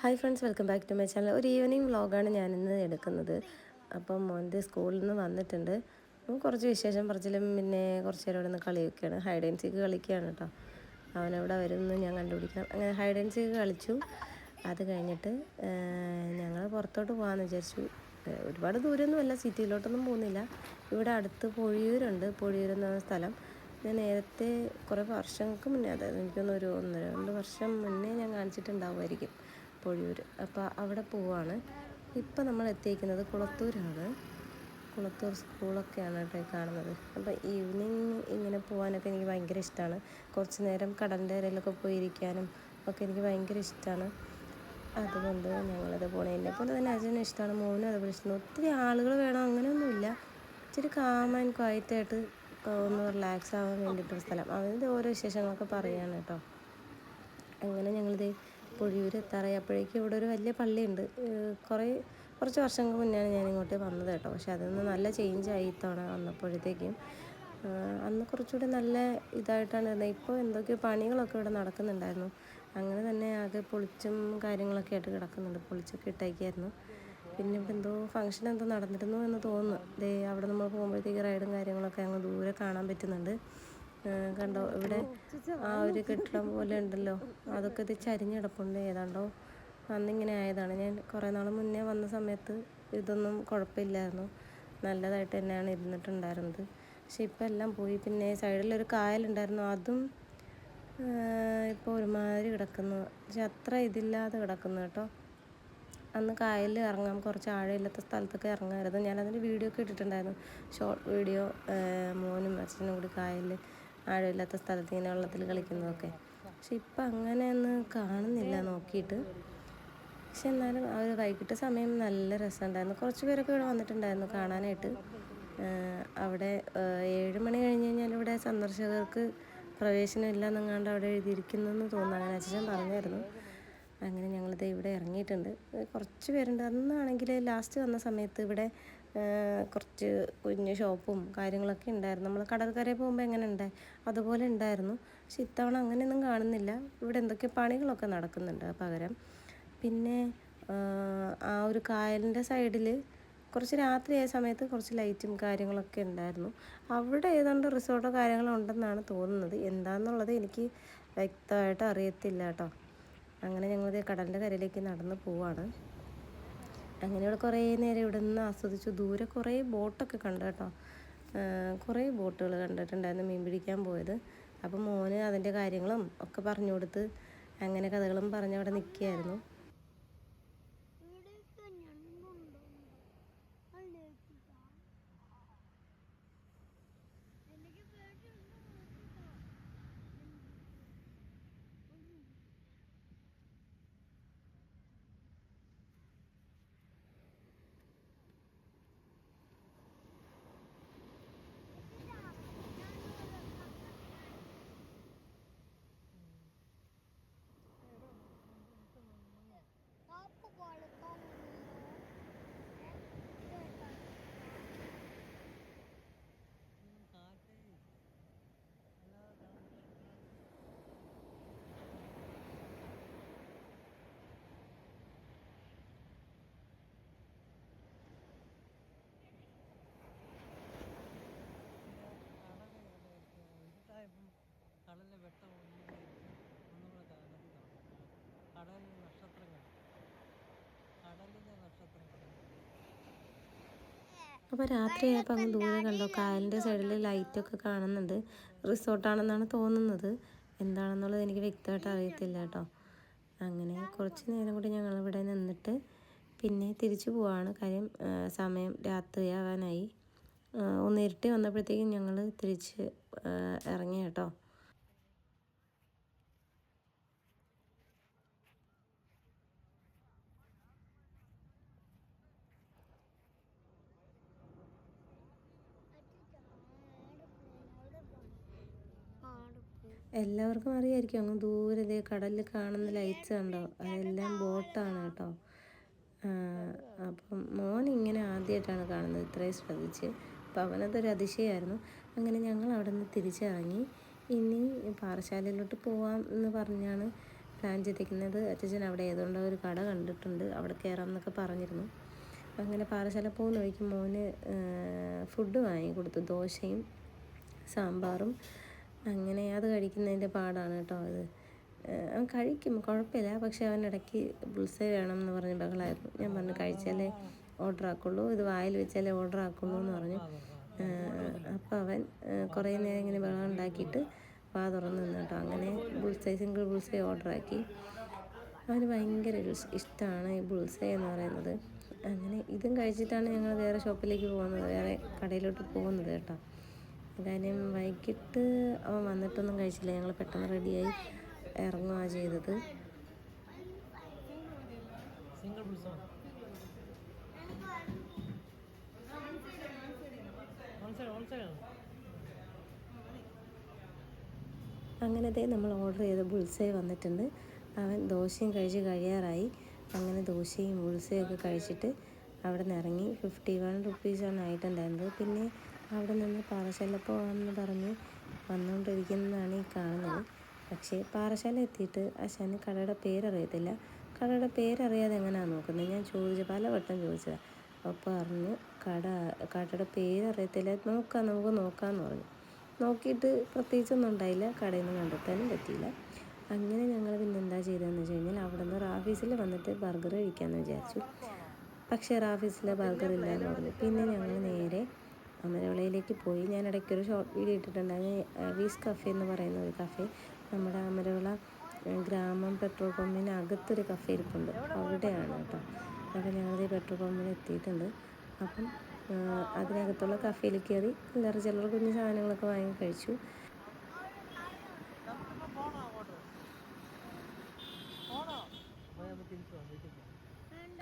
Hi friends, welcome back to my channel. ഒരു evening വ്ളോഗാണ് ഞാനിന്ന് എടുക്കുന്നത്. അപ്പം മോൻ്റെ സ്കൂളിൽ നിന്ന് വന്നിട്ടുണ്ട്. കുറച്ച് വിശേഷം പറച്ചിലും പിന്നെ കുറച്ച് നേരം ഇവിടെ നിന്ന് കളിയൊക്കെയാണ്. ഹൈഡ് ആൻഡ് സീക്ക് കളിക്കുകയാണ് കേട്ടോ. അവനെവിടെ വരുമെന്ന് ഞാൻ കണ്ടുപിടിക്കാം. അങ്ങനെ ഹൈഡ് ആൻഡ് സീക്ക് കളിച്ചു. അത് കഴിഞ്ഞിട്ട് ഞങ്ങൾ പുറത്തോട്ട് പോകാമെന്ന് വിചാരിച്ചു. ഒരുപാട് ദൂരമൊന്നുമല്ല, സിറ്റിയിലോട്ടൊന്നും പോകുന്നില്ല. ഇവിടെ അടുത്ത് പൊഴിയൂരുണ്ട്. പൊഴിയൂർ എന്ന സ്ഥലം ഞാൻ നേരത്തെ കുറേ വർഷങ്ങൾക്ക് മുന്നേ, അതായത് എനിക്കൊന്നൊരു 1-2 വർഷം മുന്നേ ഞാൻ കാണിച്ചിട്ടുണ്ടാവുമായിരിക്കും പൊഴിയൂർ. അപ്പോൾ അവിടെ പോവാണ്. ഇപ്പം നമ്മൾ എത്തിയിരിക്കുന്നത് കുളത്തൂരാണ്. കുളത്തൂർ സ്കൂളൊക്കെയാണ് കേട്ടോ കാണുന്നത്. അപ്പോൾ ഈവനിങ് ഇങ്ങനെ പോകാനൊക്കെ എനിക്ക് ഭയങ്കര ഇഷ്ടമാണ്. കുറച്ച് നേരം കടലിൻ്റെ ഇടയിലൊക്കെ പോയിരിക്കാനും ഒക്കെ എനിക്ക് ഭയങ്കര ഇഷ്ടമാണ്. അതുകൊണ്ട് ഞങ്ങളത് പോകണേ. എന്നെപ്പോലെ തന്നെ അച്ഛനും ഇഷ്ടമാണ്, മോനും അതുപോലെ ഇഷ്ടമാണ്. ഒത്തിരി ആളുകൾ വേണം അങ്ങനെയൊന്നുമില്ല. ഇച്ചിരി കാം ആൻഡ് ക്വയറ്റായിട്ട് ഒന്ന് റിലാക്സ് ആവാൻ വേണ്ടിയിട്ടൊരു സ്ഥലം. അതിൻ്റെ ഓരോ വിശേഷങ്ങളൊക്കെ പറയുകയാണ് കേട്ടോ. അങ്ങനെ ഞങ്ങളിത് പൊഴിയൂർ എത്താറായി. അപ്പോഴേക്കും ഇവിടെ ഒരു വലിയ പള്ളിയുണ്ട്. കുറച്ച് വർഷങ്ങൾക്ക് മുന്നെയാണ് ഞാൻ ഇങ്ങോട്ട് വന്നത് കേട്ടോ. പക്ഷെ അതൊന്ന് നല്ല ചേഞ്ചായി ഇത്തവണ വന്നപ്പോഴത്തേക്കും. അന്ന് കുറച്ചുകൂടി നല്ല ഇതായിട്ടാണ് ഇരുന്നത്. ഇപ്പോൾ എന്തൊക്കെയോ പണികളൊക്കെ ഇവിടെ നടക്കുന്നുണ്ടായിരുന്നു. അങ്ങനെ തന്നെ ആകെ പൊളിച്ചും കാര്യങ്ങളൊക്കെ ആയിട്ട് കിടക്കുന്നുണ്ട്. പൊളിച്ചൊക്കെ ഇട്ടേക്കായിരുന്നു. പിന്നെ ഇവിടെ എന്തോ ഫംഗ്ഷൻ എന്തോ നടന്നിരുന്നു എന്ന് തോന്നുന്നു. അവിടെ നമ്മൾ പോകുമ്പോഴത്തേക്ക് റൈഡും കാര്യങ്ങളൊക്കെ അങ്ങ് ദൂരെ കാണാൻ പറ്റുന്നുണ്ട്. കണ്ടോ, ഇവിടെ ആ ഒരു കെട്ടിടം പോലെ ഉണ്ടല്ലോ, അതൊക്കെ ഇത് ചരിഞ്ഞിടപ്പുണ്ട്. ഏതാണ്ടോ അന്നിങ്ങനെ ആയതാണ്. ഞാൻ കുറേ നാൾ മുന്നേ വന്ന സമയത്ത് ഇതൊന്നും കുഴപ്പമില്ലായിരുന്നു, നല്ലതായിട്ട് തന്നെയാണ് ഇരുന്നിട്ടുണ്ടായിരുന്നത്. പക്ഷെ ഇപ്പം എല്ലാം പോയി. പിന്നെ സൈഡിലൊരു കായലുണ്ടായിരുന്നു, അതും ഇപ്പോൾ ഒരുമാതിരി കിടക്കുന്നു. പക്ഷെ അത്ര ഇതില്ലാതെ കിടക്കുന്നു കേട്ടോ. അന്ന് കായലിൽ ഇറങ്ങാം, കുറച്ച് ആഴമില്ലാത്ത സ്ഥലത്തൊക്കെ ഇറങ്ങാമായിരുന്നു. ഞാനതിൻ്റെ വീഡിയോ ഒക്കെ ഇട്ടിട്ടുണ്ടായിരുന്നു, ഷോർട്ട് വീഡിയോ. മോനും അച്ഛനും കൂടി കായലിൽ ആഴമില്ലാത്ത സ്ഥലത്ത് ഇങ്ങനെ വെള്ളത്തിൽ കളിക്കുന്നതൊക്കെ. പക്ഷെ ഇപ്പം അങ്ങനെയൊന്നും കാണുന്നില്ല നോക്കിയിട്ട്. പക്ഷെ എന്നാലും ആ ഒരു വൈകിട്ട് സമയം നല്ല രസമുണ്ടായിരുന്നു. കുറച്ച് പേരൊക്കെ ഇവിടെ വന്നിട്ടുണ്ടായിരുന്നു കാണാനായിട്ട്. അവിടെ 7 മണി കഴിഞ്ഞ് കഴിഞ്ഞാൽ ഇവിടെ സന്ദർശകർക്ക് പ്രവേശനം ഇല്ല എന്നങ്ങാണ്ട് അവിടെ എഴുതിയിരിക്കുന്നെന്ന് തോന്നുന്നു. അങ്ങനെ അച്ഛൻ പറഞ്ഞായിരുന്നു. അങ്ങനെ ഞങ്ങളിത് ഇവിടെ ഇറങ്ങിയിട്ടുണ്ട്. കുറച്ച് പേരുണ്ട്. അന്നാണെങ്കിൽ ലാസ്റ്റ് വന്ന സമയത്ത് ഇവിടെ കുറച്ച് കുഞ്ഞ് ഷോപ്പും കാര്യങ്ങളൊക്കെ ഉണ്ടായിരുന്നു. നമ്മൾ കടൽക്കരയിൽ പോകുമ്പോൾ എങ്ങനെ ഉണ്ട് അതുപോലെ ഉണ്ടായിരുന്നു. പക്ഷെ ഇത്തവണ അങ്ങനെയൊന്നും കാണുന്നില്ല. ഇവിടെ എന്തൊക്കെ പണികളൊക്കെ നടക്കുന്നുണ്ട് പകരം. പിന്നെ ആ ഒരു കായലിൻ്റെ സൈഡിൽ കുറച്ച് രാത്രിയായ സമയത്ത് കുറച്ച് ലൈറ്റും കാര്യങ്ങളൊക്കെ ഉണ്ടായിരുന്നു. അവിടെ ഏതാണ്ട് റിസോർട്ടോ കാര്യങ്ങളോ ഉണ്ടെന്നാണ് തോന്നുന്നത്. എന്താണെന്നുള്ളത് എനിക്ക് വ്യക്തമായിട്ട് അറിയത്തില്ല കേട്ടോ. അങ്ങനെ ഞങ്ങൾ കടലിൻ്റെ കരയിലേക്ക് നടന്ന് പോവാണ്. അങ്ങനെ ഇവിടെ കുറേ നേരം ഇവിടെ നിന്ന് ആസ്വദിച്ചു. ദൂരെ കുറേ ബോട്ടൊക്കെ കണ്ടു കേട്ടോ. കുറേ ബോട്ടുകൾ കണ്ടിട്ടുണ്ടായിരുന്നു മീൻ പിടിക്കാൻ പോയത്. അപ്പം മോന് അതിൻ്റെ കാര്യങ്ങളും ഒക്കെ പറഞ്ഞു കൊടുത്ത് അങ്ങനെ കഥകളും പറഞ്ഞ് അവിടെ നിൽക്കുകയായിരുന്നു. കടലിലെ വെട്ടം ഒന്നുകൂടെ കടലിലെ നക്ഷത്രങ്ങൾ. അപ്പോൾ രാത്രിയായപ്പോൾ അങ്ങ് ദൂരെ കണ്ടോ കായലിൻ്റെ സൈഡിൽ ലൈറ്റൊക്കെ കാണുന്നുണ്ട്. റിസോർട്ടാണെന്നാണ് തോന്നുന്നത്. എന്താണെന്നുള്ളത് എനിക്ക് വ്യക്തമായിട്ട് അറിയത്തില്ല കേട്ടോ. അങ്ങനെ കുറച്ച് നേരം കൂടി ഞങ്ങളിവിടെ നിന്നിട്ട് പിന്നെ തിരിച്ചു പോവാണ്. കാര്യം സമയം രാത്രിയാവാനായി. ഒന്ന് ഇരുട്ടി വന്നപ്പോഴത്തേക്കും ഞങ്ങൾ തിരിച്ച് ഇറങ്ങി കേട്ടോ. എല്ലാവർക്കും അറിയായിരിക്കും അങ്ങ് ദൂരെ ഇതേ കടലിൽ കാണുന്ന ലൈറ്റ്സ് കണ്ടോ, അതെല്ലാം ബോട്ടാണ് കേട്ടോ. അപ്പം മോൻ ഇങ്ങനെ ആദ്യമായിട്ടാണ് കാണുന്നത് ഇത്രയും ശ്രദ്ധിച്ച്. അപ്പം അവനതൊരു അതിശയമായിരുന്നു. അങ്ങനെ ഞങ്ങൾ അവിടെ നിന്ന് തിരിച്ചിറങ്ങി. ഇനി പാറശാലയിലോട്ട് പോവാം എന്ന് പറഞ്ഞാണ് പ്ലാൻ ചെയ്തിരിക്കുന്നത്. അച്ഛൻ അവിടെ ഏതുകൊണ്ടോ ഒരു കട കണ്ടിട്ടുണ്ട്, അവിടെ കയറാം എന്നൊക്കെ പറഞ്ഞിരുന്നു. അങ്ങനെ പാറശാല പോകുന്ന വഴിക്ക് മോന് ഫുഡ് വാങ്ങി കൊടുത്തു, ദോശയും സാമ്പാറും. അങ്ങനെ അത് കഴിക്കുന്നതിൻ്റെ പാടാണ് കേട്ടോ അത്. അവൻ കഴിക്കും, കുഴപ്പമില്ല. പക്ഷെ അവൻ ഇടയ്ക്ക് ബുൾസൈ വേണം എന്ന് പറഞ്ഞ് ബഹളമായിരുന്നു. ഞാൻ പറഞ്ഞു കഴിച്ചാലേ ഓർഡർ ആക്കുള്ളൂ, ഇത് വായിൽ വെച്ചാലേ ഓർഡർ ആക്കുള്ളൂ എന്ന് പറഞ്ഞു. അപ്പോൾ അവൻ കുറേ നേരം ഇങ്ങനെ ബഹളം ഉണ്ടാക്കിയിട്ട് വാ തുറന്ന് നിന്ന് കേട്ടോ. അങ്ങനെ ബുൾസൈ, സിംഗിൾ ബുൾസൈ ഓർഡർ ആക്കി. അവന് ഭയങ്കര ഒരു ഇഷ്ടമാണ് ഈ ബുൾസൈ എന്ന് പറയുന്നത്. അങ്ങനെ ഇതും കഴിച്ചിട്ടാണ് ഞങ്ങൾ വേറെ ഷോപ്പിലേക്ക് പോകുന്നത്, വേറെ കടയിലോട്ട് പോകുന്നത് കേട്ടോ. കാര്യം വൈകിട്ട് അവൻ വന്നിട്ടൊന്നും കഴിച്ചില്ല. ഞങ്ങൾ പെട്ടെന്ന് റെഡിയായി ഇറങ്ങുകയാണ് ചെയ്തത്. അങ്ങനത്തെ നമ്മൾ ഓർഡർ ചെയ്ത ബുൾസൈ വന്നിട്ടുണ്ട്. അവൻ ദോശയും കഴിച്ച് കഴിയാറായി. അങ്ങനെ ദോശയും ബുൾസയും ഒക്കെ കഴിച്ചിട്ട് അവിടെ നിന്ന് ഇറങ്ങി. 51 റുപ്പീസാണ് ആയിട്ടുണ്ടായിരുന്നത്. പിന്നെ അവിടെ നിന്ന് പാറശാല പോകാമെന്ന് പറഞ്ഞ് വന്നുകൊണ്ടിരിക്കുന്നതാണ് ഈ കാണുന്നത്. പക്ഷേ പാറശാല എത്തിയിട്ട് അച്ഛന് കടയുടെ പേരറിയത്തില്ല. കടയുടെ പേരറിയാതെ എങ്ങനെയാണ് നോക്കുന്നത്? ഞാൻ പലവട്ടം ചോദിച്ചതാണ്. അപ്പോൾ പറഞ്ഞു കടയുടെ പേരറിയത്തില്ല, നമുക്ക് നോക്കാമെന്ന് പറഞ്ഞു. നോക്കിയിട്ട് പ്രത്യേകിച്ചൊന്നും ഉണ്ടായില്ല, കടയിൽ നിന്ന് കണ്ടെത്താനും പറ്റിയില്ല. അങ്ങനെ ഞങ്ങൾ പിന്നെ എന്താ ചെയ്തതെന്ന് വെച്ച് കഴിഞ്ഞാൽ അവിടെ നിന്ന് റാഫീസിൽ വന്നിട്ട് ബർഗർ കഴിക്കാമെന്ന് വിചാരിച്ചു. പക്ഷേ റാഫീസിലെ ബർഗർ ഇല്ല എന്ന് പറഞ്ഞു. പിന്നെ ഞങ്ങൾ നേരെ അമരവിളയിലേക്ക് പോയി. ഞാൻ ഇടയ്ക്കൊരു ഷോർട്ട് വീഡിയോ ഇട്ടിട്ടുണ്ടായിരുന്നു. വീസ് കഫേ എന്ന് പറയുന്ന ഒരു കഫേ നമ്മുടെ അമരവിള ഗ്രാമം പെട്രോൾ പമ്പിന് അകത്തൊരു കഫേ ഇരിപ്പുണ്ട്, അവിടെയാണ് കേട്ടോ. അപ്പോൾ ഞങ്ങൾ പെട്രോൾ പമ്പിൽ എത്തിയിട്ടുണ്ട്. അപ്പം അതിനകത്തുള്ള കഫേയിൽ കയറി ചിലർ കുഞ്ഞു സാധനങ്ങളൊക്കെ വാങ്ങി കഴിച്ചു.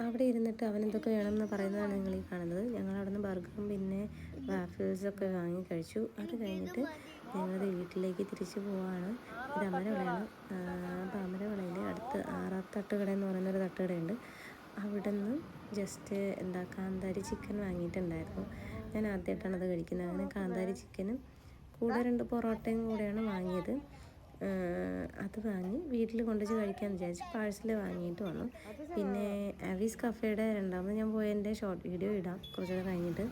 അവിടെ ഇരുന്നിട്ട് അവനെന്തൊക്കെ വേണമെന്ന് പറയുന്നതാണ് നിങ്ങൾ ഈ കാണുന്നത്. ഞങ്ങൾ അവിടെ നിന്ന് ബർഗറും പിന്നെ വാഫിൾസൊക്കെ വാങ്ങി കഴിച്ചു. അത് കഴിഞ്ഞിട്ട് ഞങ്ങൾ വീട്ടിലേക്ക് തിരിച്ചു പോവാണ്. ഇത് അമരവിളയാണ്. അപ്പോൾ അമരവിളയിൽ അടുത്ത് തട്ടുകട എന്ന് പറയുന്നൊരു തട്ടുകടയുണ്ട്. അവിടെ നിന്ന് ജസ്റ്റ് കാന്താരി ചിക്കൻ വാങ്ങിയിട്ടുണ്ടായിരുന്നു. ഞാൻ ആദ്യമായിട്ടാണ് അത് കഴിക്കുന്നത്. അങ്ങനെ കാന്താരി ചിക്കനും കൂടെ 2 പൊറോട്ടയും കൂടെയാണ് വാങ്ങിയത്. അത് വാങ്ങി വീട്ടിൽ കൊണ്ടുവച്ച് കഴിക്കാമെന്ന് വിചാരിച്ച് പാഴ്സൽ വാങ്ങിയിട്ട് വന്നു. പിന്നെ ആവീസ് കഫേയുടെ രണ്ടാമത് ഞാൻ പോയതിൻ്റെ ഷോർട്ട് വീഡിയോ ഇടാം കുറച്ചുകൂടെ കഴിഞ്ഞിട്ട്.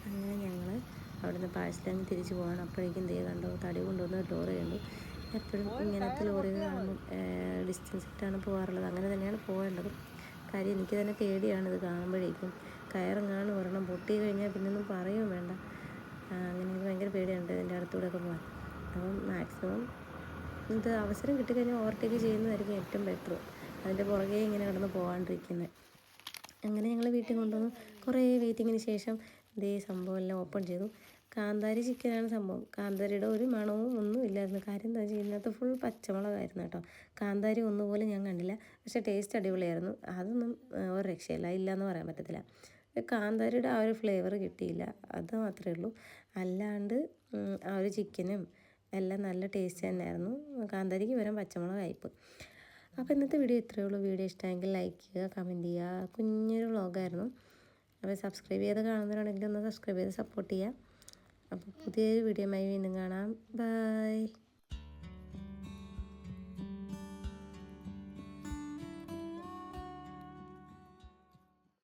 അങ്ങനെ ഞങ്ങൾ അവിടെ നിന്ന് പാഴ്സലങ്ങ് തിരിച്ച് പോവാണ്. അപ്പോഴേക്കും കണ്ടോ, തടി കൊണ്ടുവന്ന ഒരു ലോറി കണ്ടു. എപ്പോഴും ഇങ്ങനത്തെ ലോറികൾ കാണുമ്പോൾ ഡിസ്റ്റൻസ് ഇട്ടാണ് പോകാറുള്ളത്. അങ്ങനെ തന്നെയാണ് പോകേണ്ടത്. കാര്യം എനിക്ക് തന്നെ പേടിയാണ് ഇത് കാണുമ്പോഴേക്കും. കയറങ്ങാണ് ഒരെണ്ണം പൊട്ടി കഴിഞ്ഞാൽ പിന്നൊന്നും പറയുകയും വേണ്ട. അങ്ങനെ എനിക്ക് ഭയങ്കര പേടിയുണ്ട് ഇതിൻ്റെ അടുത്തൂടെയൊക്കെ പോകാൻ. അപ്പം മാക്സിമം ഇത് അവസരം കിട്ടിക്കഴിഞ്ഞാൽ ഓവർടേക്ക് ചെയ്യുന്നതായിരിക്കും ഏറ്റവും ബെറ്റർ. അതിൻ്റെ പുറകെ ഇങ്ങനെ കിടന്ന് പോകാണ്ടിരിക്കുന്നത്. അങ്ങനെ ഞങ്ങൾ വീട്ടിൽ കൊണ്ടുവന്നു. കുറേ വെയിറ്റിങ്ങിന് ശേഷം ഇതേ സംഭവം എല്ലാം ഓപ്പൺ ചെയ്തു. കാന്താരി ചിക്കനാണ് സംഭവം. കാന്താരിയുടെ ഒരു മണവും ഒന്നും ഇല്ലായിരുന്നു. കാര്യം എന്താ വെച്ചാൽ ഇതിനകത്ത് ഫുൾ പച്ചമുളകായിരുന്നു കേട്ടോ. കാന്താരി ഒന്നുപോലും ഞാൻ കണ്ടില്ല. പക്ഷേ ടേസ്റ്റ് അടിപൊളിയായിരുന്നു. അതൊന്നും ഒരു രക്ഷയില്ല, ഇല്ലയെന്ന് പറയാൻ പറ്റത്തില്ല. കാന്താരിയുടെ ആ ഒരു ഫ്ലേവർ കിട്ടിയില്ല, അത് മാത്രമേ ഉള്ളൂ. അല്ലാണ്ട് ആ ഒരു ചിക്കനും എല്ലാം നല്ല ടേസ്റ്റ് തന്നെയായിരുന്നു. കാന്താരിക്ക് പകരം പച്ചമുളകായിപ്പോൾ. അപ്പോൾ ഇന്നത്തെ വീഡിയോ ഇത്രയേ ഉള്ളൂ. വീഡിയോ ഇഷ്ടമെങ്കിൽ ലൈക്ക് ചെയ്യുക, കമൻറ്റ് ചെയ്യുക. കുഞ്ഞൊരു വ്ളോഗായിരുന്നു. അപ്പോൾ സബ്സ്ക്രൈബ് ചെയ്ത് കാണുന്നവരാണെങ്കിൽ ഒന്ന് സബ്സ്ക്രൈബ് ചെയ്ത് സപ്പോർട്ട് ചെയ്യുക. അപ്പോൾ പുതിയൊരു വീഡിയോയുമായി വീണ്ടും കാണാം. ബൈ.